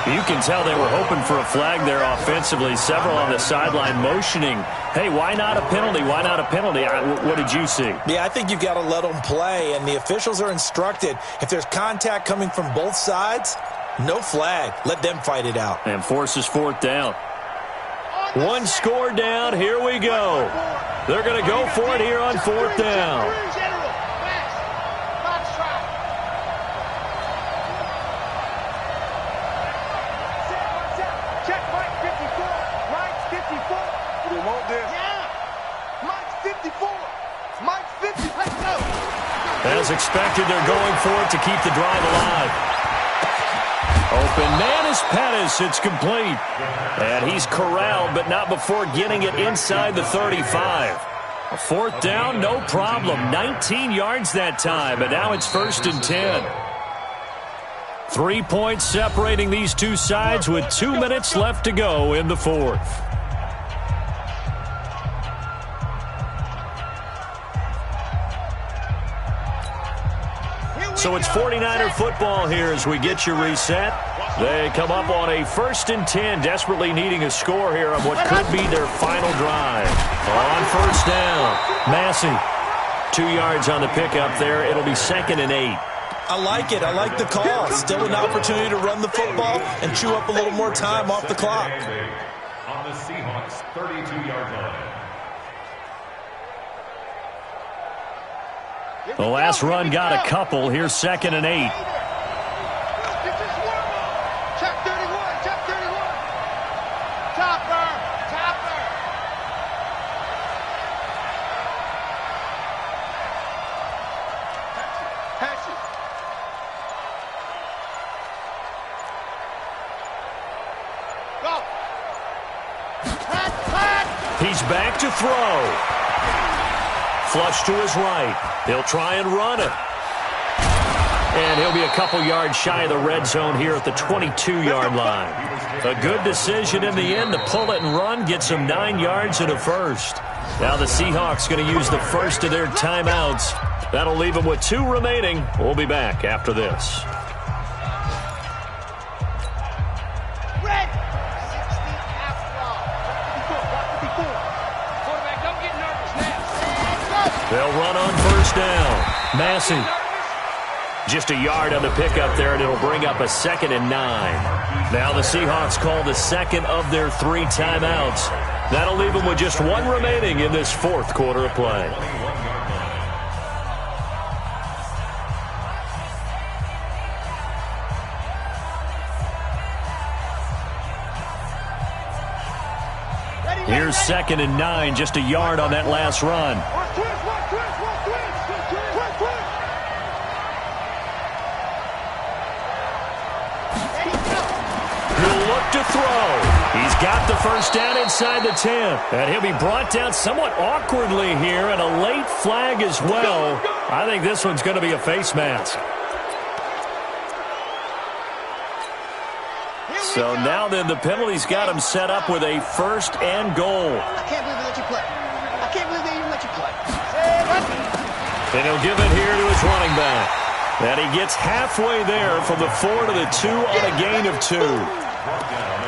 You can tell they were hoping for a flag there offensively. Several on the sideline motioning, hey, why not a penalty? Why not a penalty? What did you see? Yeah, I think you've got to let them play, and the officials are instructed, if there's contact coming from both sides, no flag. Let them fight it out. And forces 4th down. One score down. Here we go. They're going to go for it here on 4th down. As expected, they're going for it to keep the drive alive. Open man is Pettis. It's complete. And he's corralled, but not before getting it inside the 35. A 4th down, no problem. 19 yards that time, and now it's 1st and 10. 3 points separating these two sides with 2 minutes left to go in the 4th. So it's 49er football here as we get you reset. They come up on a 1st and 10, desperately needing a score here on what could be their final drive. On 1st down, Massey. 2 yards on the pickup there. It'll be 2nd and 8. I like it. I like the call. Still an opportunity to run the football and chew up a little more time off the clock. On the Seahawks' 32-yard line. The last run got a couple. Here's 2nd and 8. Check 31, check 31. Topper, topper. Pass it. Go. He's back to throw. Flush to his right. He'll try and run it. And he'll be a couple yards shy of the red zone here at the 22-yard line. A good decision in the end to pull it and run, get some 9 yards and a first. Now the Seahawks going to use the first of their timeouts. That'll leave them with 2 remaining. We'll be back after this. Red. 60 after. Quarterback, don't get nervous now. They'll run on 1st down. Massey. Just a yard on the pickup there, and it'll bring up a 2nd and 9. Now the Seahawks call the 2nd of their 3 timeouts. That'll leave them with just 1 remaining in this 4th quarter of play. Here's 2nd and 9, just a yard on that last run. To throw. He's got the first down inside the 10. And he'll be brought down somewhat awkwardly here, and a late flag as well. I think this one's going to be a face mask. So now then the penalty's got him set up with a 1st and goal. I can't believe they let you play. I can't believe they even let you play. And he'll give it here to his running back. And he gets halfway there from the 4 to the 2 on a gain of 2.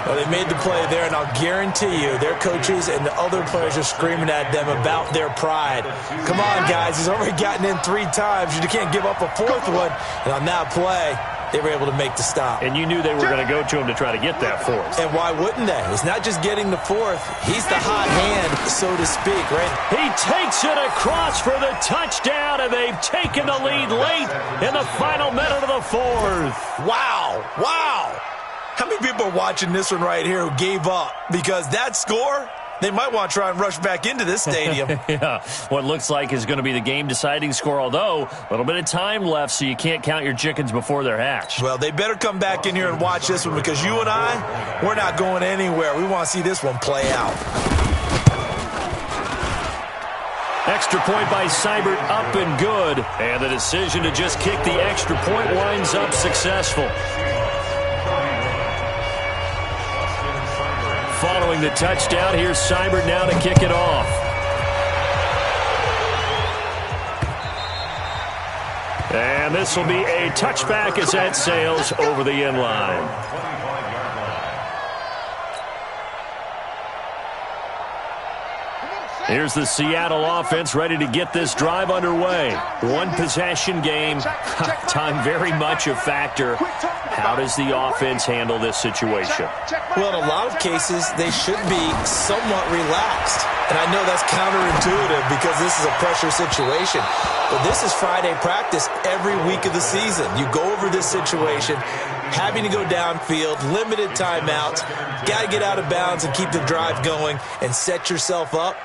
Well, they made the play there, and I'll guarantee you their coaches and the other players are screaming at them about their pride. Come on, guys. He's already gotten in 3 times. You can't give up a 4th one. And on that play, they were able to make the stop. And you knew they were going to go to him to try to get that 4th. And why wouldn't they? It's not just getting the 4th. He's the hot hand, so to speak, right? He takes it across for the touchdown, and they've taken the lead late in the final minute of the 4th. Wow. Wow. How many people are watching this one right here who gave up? Because that score, they might want to try and rush back into this stadium. Yeah, what looks like is going to be the game-deciding score, although a little bit of time left, so you can't count your chickens before they're hatched. Well, they better come back in here and watch this one, because you and I, we're not going anywhere. We want to see this one play out. Extra point by Seibert, up and good. And the decision to just kick the extra point winds up successful. Following the touchdown, here's Seibert now to kick it off. And this will be a touchback as that sails over the end line. Here's the Seattle offense ready to get this drive underway. 1 possession game. Time very much a factor. How does the offense handle this situation? Well, in a lot of cases, they should be somewhat relaxed. And I know that's counterintuitive because this is a pressure situation. But this is Friday practice every week of the season. You go over this situation, having to go downfield, limited timeouts, got to get out of bounds and keep the drive going and set yourself up.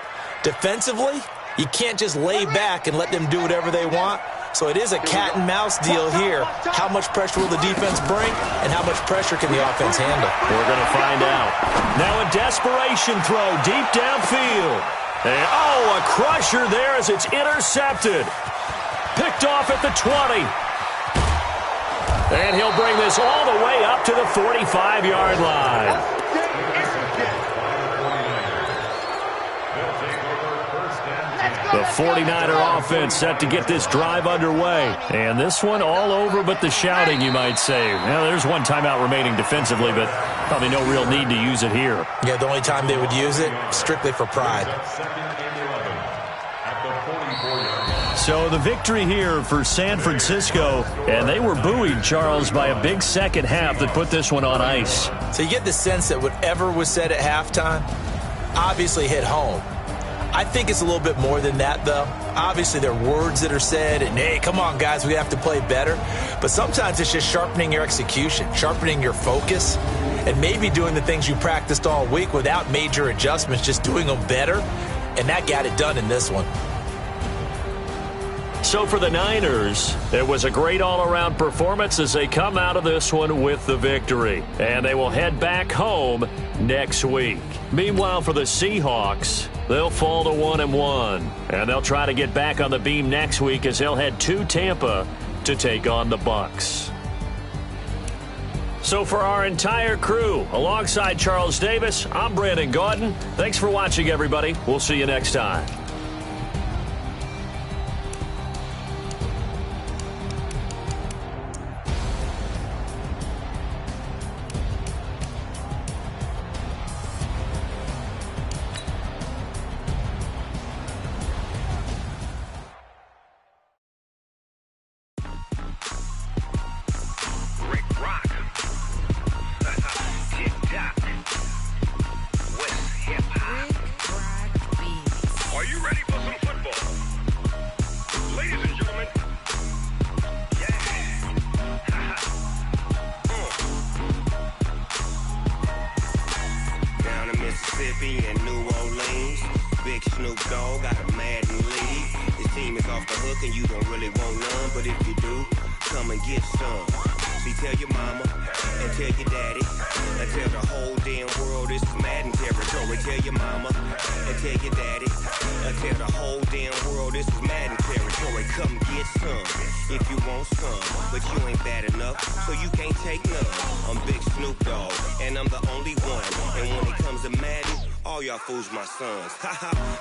Defensively, you can't just lay back and let them do whatever they want. So it is a cat and mouse deal here. How much pressure will the defense bring, and how much pressure can the offense handle? We're going to find out. Now a desperation throw deep downfield. And, a crusher there as it's intercepted. Picked off at the 20. And he'll bring this all the way up to the 45-yard line. The 49er offense set to get this drive underway. And this one all over but the shouting, you might say. Now, there's one timeout remaining defensively, but probably no real need to use it here. Yeah, the only time they would use it, strictly for pride. So the victory here for San Francisco, and they were buoyed, Charles, by a big second half that put this one on ice. So you get the sense that whatever was said at halftime obviously hit home. I think it's a little bit more than that, though. Obviously, there are words that are said, and, hey, come on, guys, we have to play better. But sometimes it's just sharpening your execution, sharpening your focus, and maybe doing the things you practiced all week without major adjustments, just doing them better. And that got it done in this one. So for the Niners, it was a great all-around performance as they come out of this one with the victory. And they will head back home next week. Meanwhile, for the Seahawks, they'll fall to 1-1. And they'll try to get back on the beam next week as they'll head to Tampa to take on the Bucs. So for our entire crew, alongside Charles Davis, I'm Brandon Gaudin. Thanks for watching, everybody. We'll see you next time.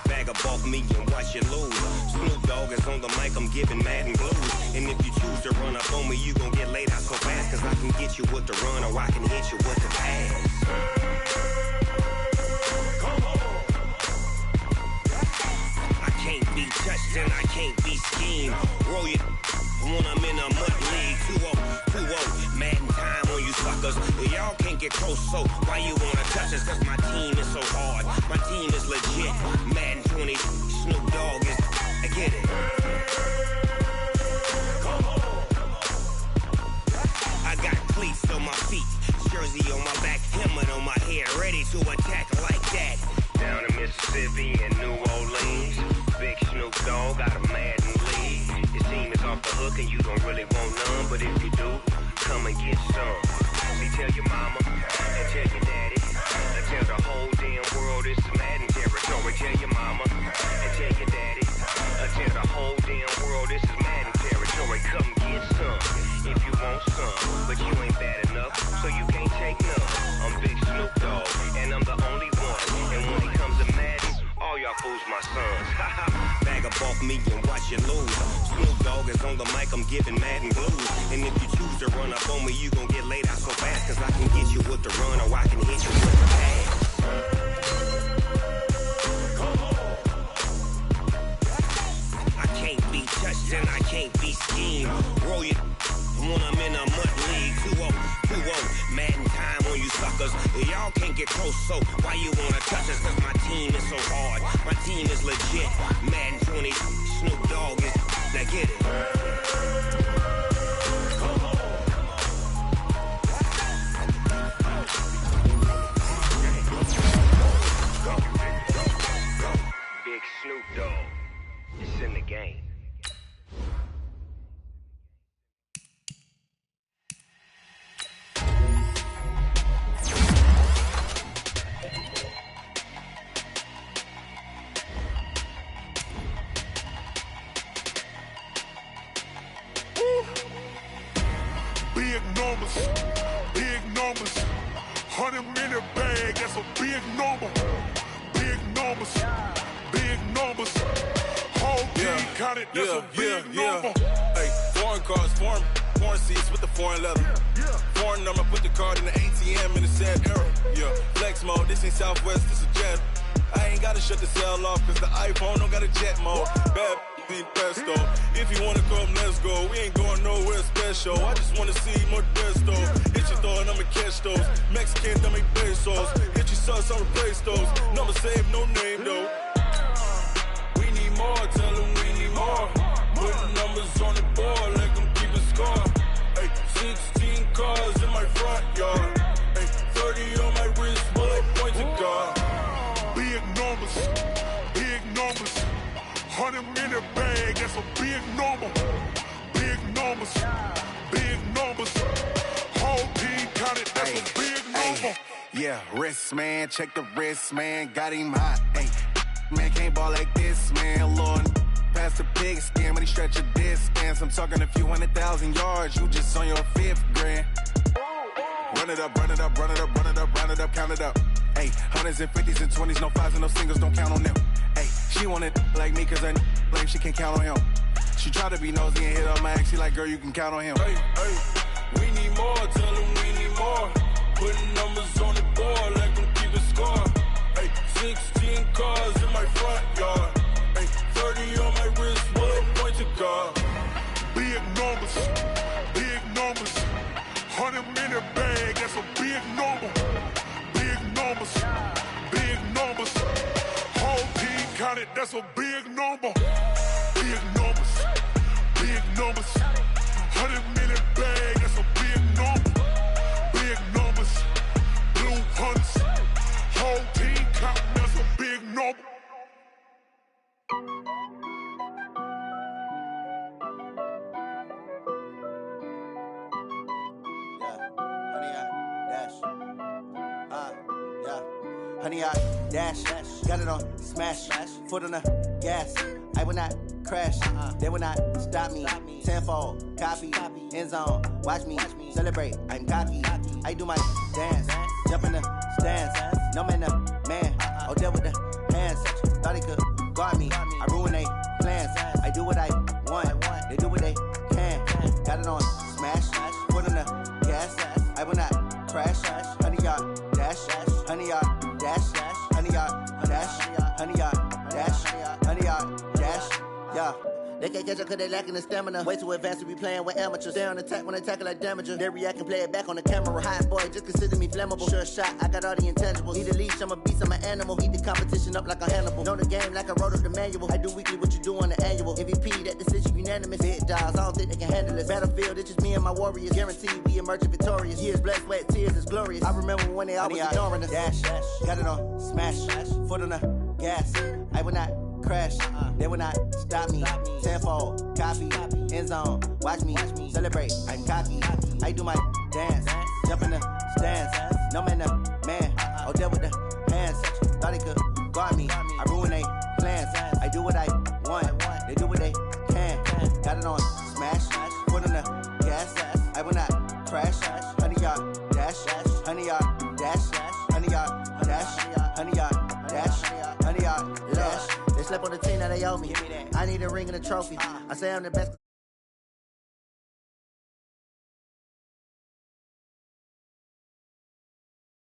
Bag up off me and watch you lose. Snoop Dogg is on the mic, I'm giving Madden blues. And if you choose to run up on me, you gon' get laid out so fast. Cause I can get you with the run or I can hit you with the pass. I can't be touched and I can't be schemed. Roll you when I'm in a mud league. 2-0, Madden time on you suckers. Y'all can't get close, so why you wanna touch us? Cause my team is so hard. My team is legit. Madden 20, Snoop Dogg is, I get it. I got cleats on my feet, jersey on my back, helmet on my head, ready to attack like that. Down in Mississippi and New Orleans, big Snoop Dogg got a Madden league. Your team is off the hook and you don't really want none, but if you do, come and get some. See, tell your mama and tell your daddy, and tell the whole damn world it's Madden territory. Tell your mama and tell your daddy, and tell the whole damn world this is Madden territory. Come get some if you want some, but you ain't bad enough, so you can't take none. I'm Big Snoop Dogg, and I'm the only one. And when it comes to Madden, all y'all fools my sons. Bag up off me and watch you lose. Snoop Dogg is on the mic, I'm giving Madden blues. And if you choose to run up on me, you gon' get laid out so fast. Cause I can get you with the run or I can hit you with the pass. I can't be touched and I can't be schemed. Roll you when I'm in a mud league. 2-0, Madden time on you suckers. Y'all can't get close, so why you wanna touch us? Cause my team is so hard. My team is legit. Madden 20, Snoop Dogg is, now get it. Big Snoop Dogg, it's in the game. Big numbers, 100-minute bag, that's a big number. Big numbers, counted, that's a big number. Hey, foreign cars, foreign seats with the foreign leather. Foreign number, put the card in the ATM in the sad era. Yeah, flex mode, this ain't Southwest, this a jet. I ain't gotta shut the cell off, cause the iPhone don't got a jet mode. Bad be pesto. If you wanna come, let's go. We ain't going nowhere special. I just wanna see more desto. Hit your thought, I'ma catch those. Mexican, don't make pesos. Hit your sus, I'll replace those. Number save, no name though. We need more, tell them we need more. Putting numbers on the board, let them keep a score. Hey, 16 cars in my front yard. Hey, 30 on my wrist, bullet point to God. Big numbers, big numbers. 100 minute bag, that's a big number. Big numbers, big numbers. Whole team counted, that's a big number. Yeah, wrist man, check the wrist man, got him hot. Ay, man can't ball like this, man. Lord, past the pig skin when he stretch a distance. I'm talking a few 100,000 yards, you just on your 5th grand. Run it up, run it up, run it up, run it up, run it up, count it up. Ay, hundreds and 50s and 20s, no 5s and no singles, don't count on them. Ay, she want it like me, cause her blame she can't count on him. She try to be nosy and hit up my ex, she like, girl, you can count on him. Hey, hey, we need more, tell them we need more. Putting numbers on the board, let them keep a score. Hey, 16 cars in my front yard. Hey, 30 on my wrist, bullet point to God. Big numbers, big numbers. 100 minute bag, that's a big number. Big numbers, big numbers. Whole team counted, that's a big number. Big numbers, big numbers. 100 minute bag, that's a big number. Big numbers, blue hunts. Whole team counting, that's a big number. Honey, I dash, got it on smash, foot on the gas. I will not crash, they will not stop me. Tenfold, copy, end zone, watch me celebrate. I'm cocky, I do my dance, jump in the stands. No man, the man, oh there with the hands. Thought he could guard me, I ruin they plans. I do what I want, they do what they can. Got it on smash, foot on the gas. I will not crash, honey, y'all dash, honey, y'all dash, honey, y'all dash, honey, y'all dash, honey, y'all dash, yeah. They can't catch up cause they lacking the stamina. Way too advanced to be playing with amateurs. Stay on attack when they tackle like damager. They react and play it back on the camera. Hot boy, just consider me flammable. Sure shot, I got all the intangibles. Need a leash, I'm a beast, I'm an animal. Eat the competition up like a Hannibal. Know the game like I wrote up the manual. I do weekly what you do on the annual. MVP, that decision unanimous. Big dials, I don't think they can handle this. Battlefield, it's just me and my warriors. Guaranteed we emerge victorious. Years, blood, sweat, tears, it's glorious. I remember when they always ignoring us. Dash, got it on smash, foot on the gas. I will not crash, they will not stop me. Tenfold, copy, end zone, watch me celebrate. I'm cocky, I do my dance, jump in the stands. No man, the man, oh there with the hands. Thought he could guard me, I ruin they plans. I do what I want, they do what they can. Got it on smash, foot on the gas. I will not crash, honey, y'all dash, honey, y'all dash, honey, y'all dash, honey, y'all dash, honey, y'all dash. They slept on the team that they owe me. I need a ring and a trophy. I say I'm the best.